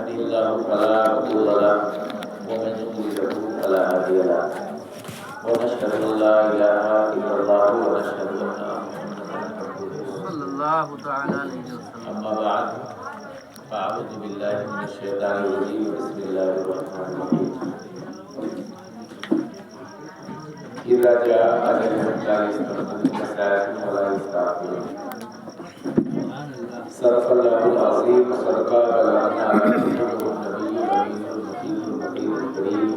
يهده الله فلا مضل له ومن يضلل فلا هادي له ونشهد أن لا إله إلا الله ونشهد أن محمدا صلى الله تعالى عليه وسلم. أما بعد فأعوذ بالله من الشيطان الرجيم بسم الله الرحمن الرحيم. إذا جاء أجلهم لا يستأخرون ساعة ولا يستعجلون. صدق الله العظيم وصدق بلغنا على رسوله النبي الأمين المكين المكين الكريم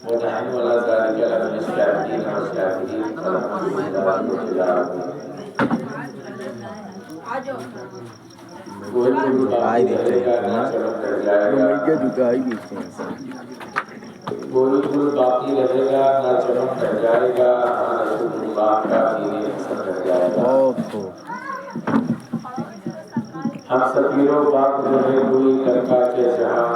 ونحن على ذلك لمن الشاهدين والشاكرين فالحمد لله رب العالمين. کوئی باقی رہے گا نہ چمک کر جائے گا، کوئی پھول باقی رہے گا نہ چمک کر جائے گا، ہاں رسول اللہ کا دین حسن کر جائے گا. ہم سفیروں باغ میں ہے کوئی ڈنکا کے جہاں،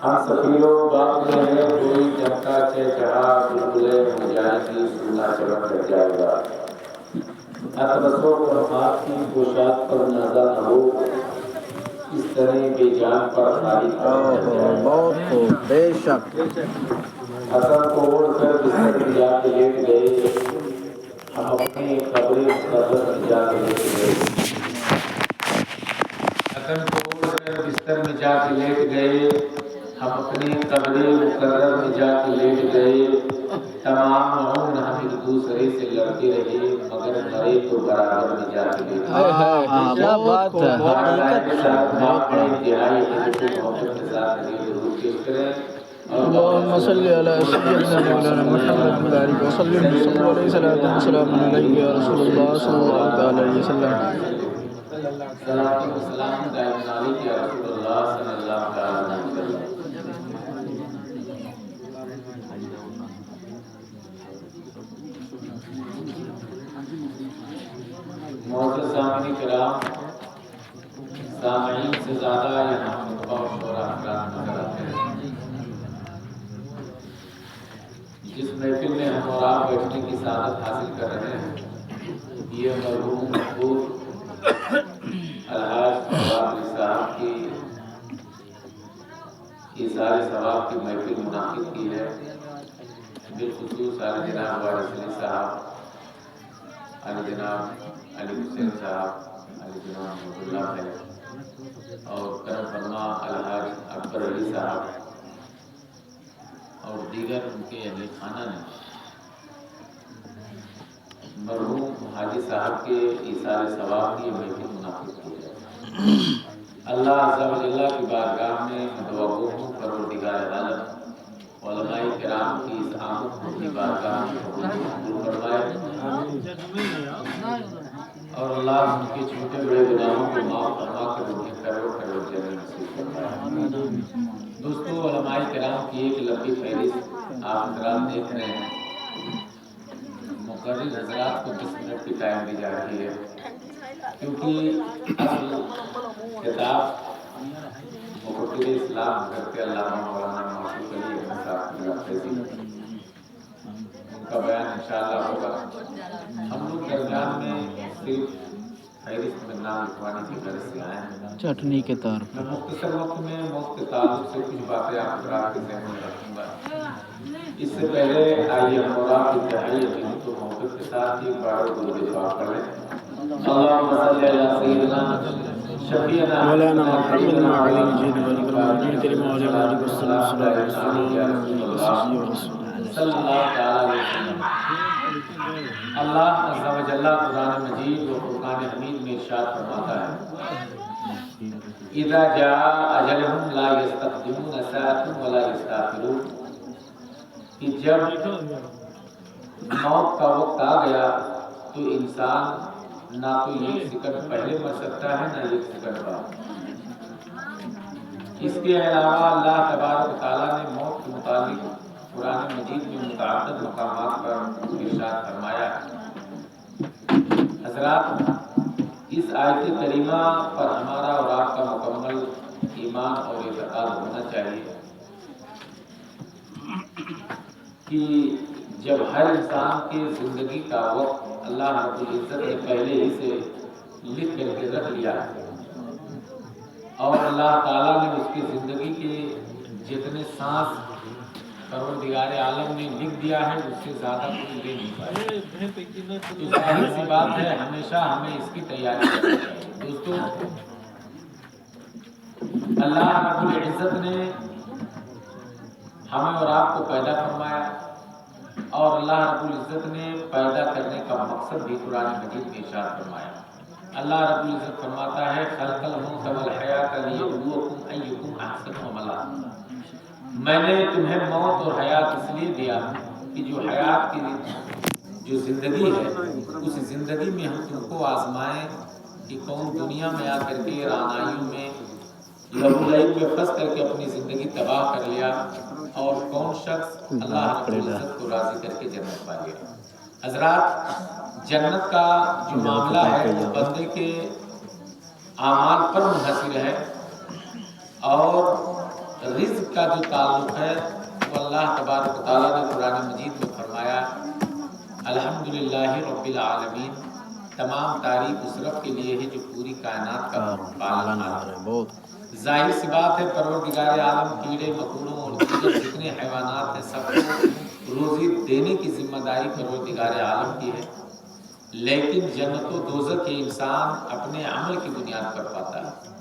ہم سفیروں باغ میں ہے کوئی ڈنکا کے جہاں، بلبلیں ہو جائیں گی سونا چمک کر جائے گا. اطلسوں پر ہاتھ کی پوشاک پر نازا نہ ہو، اس طرح بے جان پر خالی بہت خوب بے شک. حسن کو اوڑھ کر بستر میں جا کے لیٹ گئے، ہم اپنی قبریں مقرر میں جا کے لیٹ گئے. حسن کو اوڑھ کر بستر میں جا کے لیٹ گئے، ہم اپنی قبریں مقرر میں جا کے لیٹ گئے. تمام عمر ہم ایک دوسرے سے لڑتے رہے مگر مرے تو برابر میں جا کے لیٹ گئے. کیا بات ہے، اللهم صل على سيدنا مولانا محمد وبارك وسلم صلى عليه صلاة وسلام عليك يا رسول الله صلى الله عليه وسلم. صلاة وسلام دائم عليك يا رسول الله صلى الله عليه وسلم. معزز سامعین کرام، سامعین سے زیادہ یہاں خطبہ و شورا حضرات نظر آتے ہیں. جس محفل میں ہم اور آپ بیٹھنے کی سعادت حاصل کر رہے ہیں، یہ مرحوم محبوب الحاج فواد علی صاحب کی اظہار ثواب کی محفل منعقد کی ہے. بالخصوص علی جناب وارث علی صاحب، علی جناب علی حسین صاحب، علی جناب محمد اللہ بھائی اور کرم فرما الحاج اکبر علی صاحب اور دیگر ان کے اہل خانہ نے مرحوم حاجی صاحب کے ایثار ثواب کی محفل منعقد کی ہے. اللہ عز و جل کی بارگاہ میں دعا گو ہوں پروردگار عالم علماء کرام کی اس آمد کی بارگاہ میں قبول فرمائے اور اللہ ان کے چھوٹے بڑے گناہوں کو معاف فرما کر انہیں کروڑ کروڑ جنت نصیب فرمائے. دوستو، علماء کرام کی ایک لمبی فہرست آپ حضرات دیکھ رہے ہیں. مقرر حضرات کو 10 منٹ کی ٹائم دی جا رہی ہے کیونکہ اصل کتاب مفکر اسلام حضرت علامہ مولانا معشوق علی احمد صاحب کی تحریر، ان کا بیان انشاءاللہ ہوگا. ہم لوگ درمیان میں صرف فہرست میں نام لکھوانے کی غرض سے آئے ہیں. چٹنی کے طور پر میں مختصر وقت میں موت کے تعلق سے کچھ باتیں آپ حضرات کے ذہن میں رکھوں گا. اس سے پہلے آئیے ہم اور آپ انتہائی یقین تو محبت کے ساتھ ایک بار درود پاک پڑھ لیں. اللهم صل على سيدنا شفيعنا مولانا محمد وعلى آله الكريم وعلى آله وصحبه صلی اللہ تعالی وسلم. اللہ عز و جل قرآن مجید و فرقان حمید میں ارشاد فرماتا ہے، اذا جاء اجلهم لا يستقدمون ساعة ولا يستأخرون، کہ جب موت کا وقت آ گیا تو انسان نہ تو ایک سیکنڈ پہلے مر سکتا ہے نہ ایک سیکنڈ بعد. اس کے علاوہ اللہ تبارک و تعالیٰ نے موت کے متعلق قرآن مجید میں متعدد مقامات پر ارشاد فرمایا ہے. حضرات، اس آیت کریمہ پر ہمارا اور آپ کا مکمل ایمان اور اعتقاد ہونا چاہیے کہ جب ہر انسان کی زندگی کا وقت اللہ رب العزت نے پہلے ہی سے لکھ کر کے رکھ لیا ہے اور اللہ تعالیٰ نے اس کی زندگی کے جتنے سانس پروردگار عالم نے لکھ دیا ہے اس سے زیادہ کوئی لے نہیں پائے. تو ظاہر سی بات ہے ہمیشہ ہمیں اس کی تیاری کرنی چاہیے. دوستو اللہ رب العزت نے ہمیں اور آپ کو پیدا فرمایا اور اللہ رب العزت نے پیدا کرنے کا مقصد بھی قرآن مجید میں ارشاد فرمایا. اللہ رب العزت فرماتا ہے خلق الموت والحیات لیبلوکم ایکم احسن عملا. میں نے تمہیں موت اور حیات اس لیے دیا کہ جو حیات کی جو زندگی ہے اس زندگی میں ہم تم کو آزمائیں کہ کون دنیا میں آ کر کے رانائیوں میں لہو میں پھنس کر کے اپنی زندگی تباہ کر لیا اور کون شخص اللہ رب العزت کو راضی کر کے جنت پا گیا. حضرات جنت کا جو معاملہ ہے وہ بندے کے اعمال پر منحصر ہے اور رزق کا جو تعلق ہے وہ اللہ تبارک و تعالیٰ نے قرآن مجید میں فرمایا الحمدللہ رب العالمین. تمام تعریف اس رب کے لیے ہے جو پوری کائنات کا پالن ہار. ظاہر سی بات ہے پروردگار عالم کیڑے مکوڑوں اور دیگر جتنے حیوانات ہیں سب کو روزی دینے کی ذمہ داری پروردگار عالم کی ہے. لیکن جنت و دوزخ یہ انسان اپنے عمل کی بنیاد پر پاتا ہے.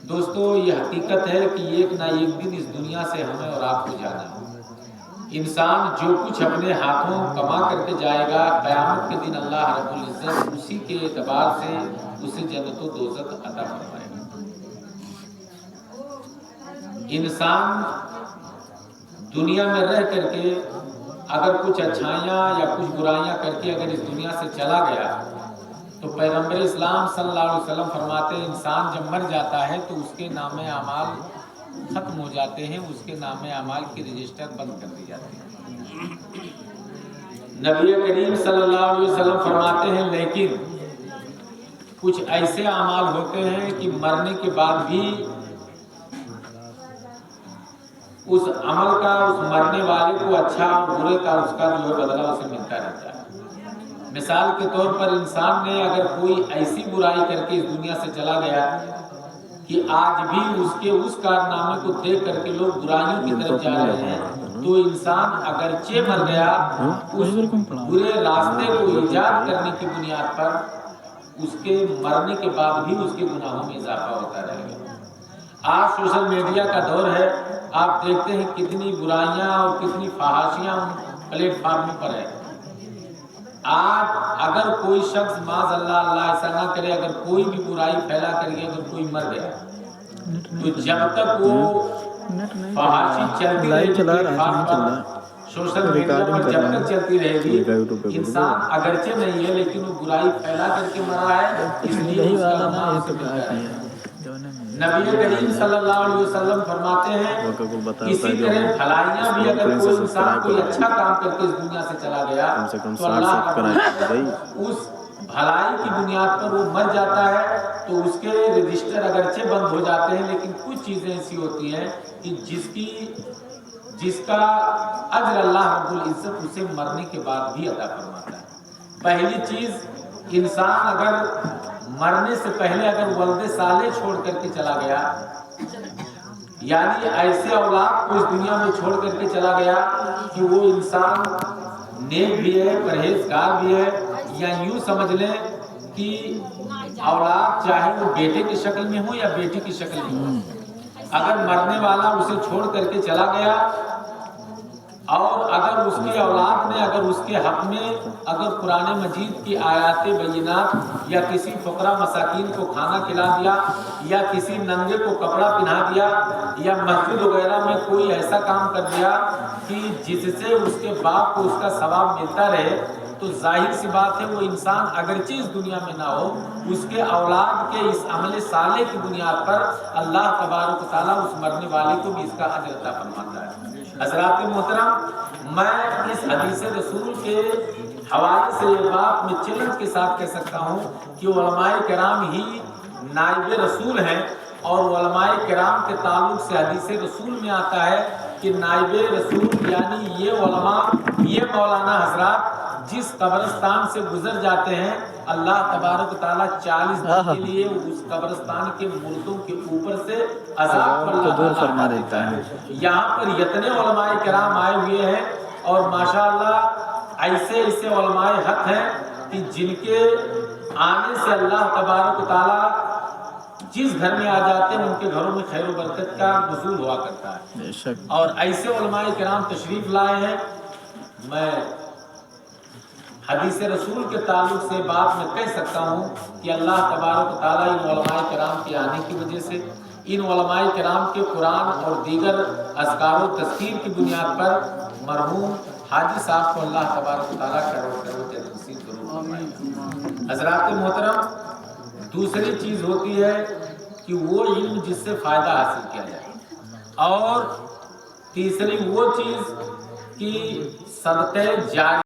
دوستو یہ حقیقت ہے کہ ایک نہ ایک دن اس دنیا سے ہمیں اور آپ کو جانا ہے. انسان جو کچھ اپنے ہاتھوں کما کر کے جائے گا قیامت کے دن اللہ رب العزت اسی کے اعتبار سے اسے جنت و دوزخ عطا فرمائے گا. انسان دنیا میں رہ کر کے اگر کچھ اچھائیاں یا کچھ برائیاں کر کے اگر اس دنیا سے چلا گیا تو پیغمبر اسلام صلی اللہ علیہ وسلم فرماتے ہیں انسان جب مر جاتا ہے تو اس کے نام اعمال ختم ہو جاتے ہیں, اس کے نام اعمال کی رجسٹر بند کر دی جاتی ہے. نبی کریم صلی اللہ علیہ وسلم فرماتے ہیں لیکن کچھ ایسے اعمال ہوتے ہیں کہ مرنے کے بعد بھی اس عمل کا اس مرنے والے کو اچھا اور برے کا اس کا جو بدلہ اسے ملتا رہتا ہے. مثال کے طور پر انسان نے اگر کوئی ایسی برائی کر کے اس دنیا سے چلا گیا کہ آج بھی اس کے اس کارنامے کو دیکھ کر کے لوگ برائیوں کی طرف جا رہے ہیں تو انسان اگرچہ مر گیا اس برے راستے کو ایجاد کرنے کی بنیاد پر اس کے مرنے کے بعد بھی اس کے گناہوں میں اضافہ ہوتا رہے گا. آج سوشل میڈیا کا دور ہے, آپ دیکھتے ہیں کتنی برائیاں اور کتنی فحاشیاں پلیٹ فارم پر ہے. آج اگر کوئی شخص معاذ اللہ اللہ ایسا نہ کرے اگر کوئی بھی برائی پھیلا کر کے اگر کوئی مر گیا تو جب تک وہ فحاشی چلتی رہے گی سوشل میڈیا پر جب تک چلتی رہے گی انسان اگرچہ نہیں ہے لیکن وہ برائی پھیلا کر کے مرا ہے اس لیے اس کا گناہ اسے ملتا ہے. نبی کریم صلی اللہ علیہ وسلم فرماتے ہیں اسی طرح بھلائیاں بھی اگر کوئی انسان کوئی اچھا کام کر کے اس دنیا سے چلا گیا تو اللہ اس بھلائی کی بنیاد پر وہ مر جاتا ہے تو اس کے رجسٹر اگرچہ بند ہو جاتے ہیں لیکن کچھ چیزیں ایسی ہوتی ہیں کہ جس کا اجر اللہ رب العزت اسے مرنے کے بعد بھی عطا فرماتا ہے. پہلی چیز انسان اگر مرنے سے پہلے اگر ولد صالح چھوڑ کر کے چلا گیا یعنی ایسے اولاد کو اس دنیا میں چھوڑ کر کے چلا گیا کہ وہ انسان نیک بھی ہے پرہیزگار بھی ہے یا یوں سمجھ لیں کہ اولاد چاہے وہ بیٹے کی شکل میں ہو یا بیٹی کی شکل میں ہو اگر مرنے والا اسے چھوڑ کر کے چلا گیا اور اگر اس کی اولاد نے اگر اس کے حق میں اگر قرآن مجید کی آیات بینات یا کسی فقراء مساکین کو کھانا کھلا دیا یا کسی ننگے کو کپڑا پہنا دیا یا مسجد وغیرہ میں کوئی ایسا کام کر دیا کہ جس سے اس کے باپ کو اس کا ثواب ملتا رہے تو ظاہر سی بات ہے وہ انسان اگرچہ اس دنیا میں نہ ہو اس کے اولاد کے اس عمل صالح کی بنیاد پر اللہ تبارک و تعالیٰ اس مرنے والے کو بھی اس کا اجر عطا فرماتا ہے. حضرات محترم میں اس حدیث رسول کے حوالے سے یہ بات میں چیلنج کے ساتھ کہہ سکتا ہوں کہ علماء کرام ہی نائب رسول ہیں اور علماء کرام کے تعلق سے حدیث رسول میں آتا ہے کہ نائب رسول یعنی یہ علماء یہ مولانا حضرات جس قبرستان سے گزر جاتے ہیں اللہ تبارک و تعالیٰ 40 دن کے لیے اس قبرستان کے مردوں کے اوپر سے عذاب کو اللہ دور فرما تعالیٰ دیتا ہے۔ یہاں پر اتنے علماء کرام آئے ہوئے ہیں اور ماشاءاللہ ایسے علماء حق ہیں کہ جن کے آنے سے اللہ تبارک و تعالیٰ جس گھر میں آ جاتے ہیں ان کے گھروں میں خیر و برکت کا نزول ہوا کرتا ہے۔ بے شک۔ اور ایسے علماء کرام تشریف لائے ہیں۔ میں حدیث رسول کے تعلق سے بات میں کہہ سکتا ہوں کہ اللہ تبارک و تعالیٰ ان علماء کرام کے آنے کی وجہ سے، ان علماء کرام کے قرآن اور دیگر اذکار و تذکیر کی بنیاد پر مرحوم حاجی صاحب کو اللہ تبارک و تعالیٰ کروڑ نصیب ضرور فرمائے۔ حضرات محترم، دوسری چیز ہوتی ہے کہ وہ علم جس سے فائدہ حاصل کیا جائے، اور تیسری وہ چیز کہ صدقہ جاریہ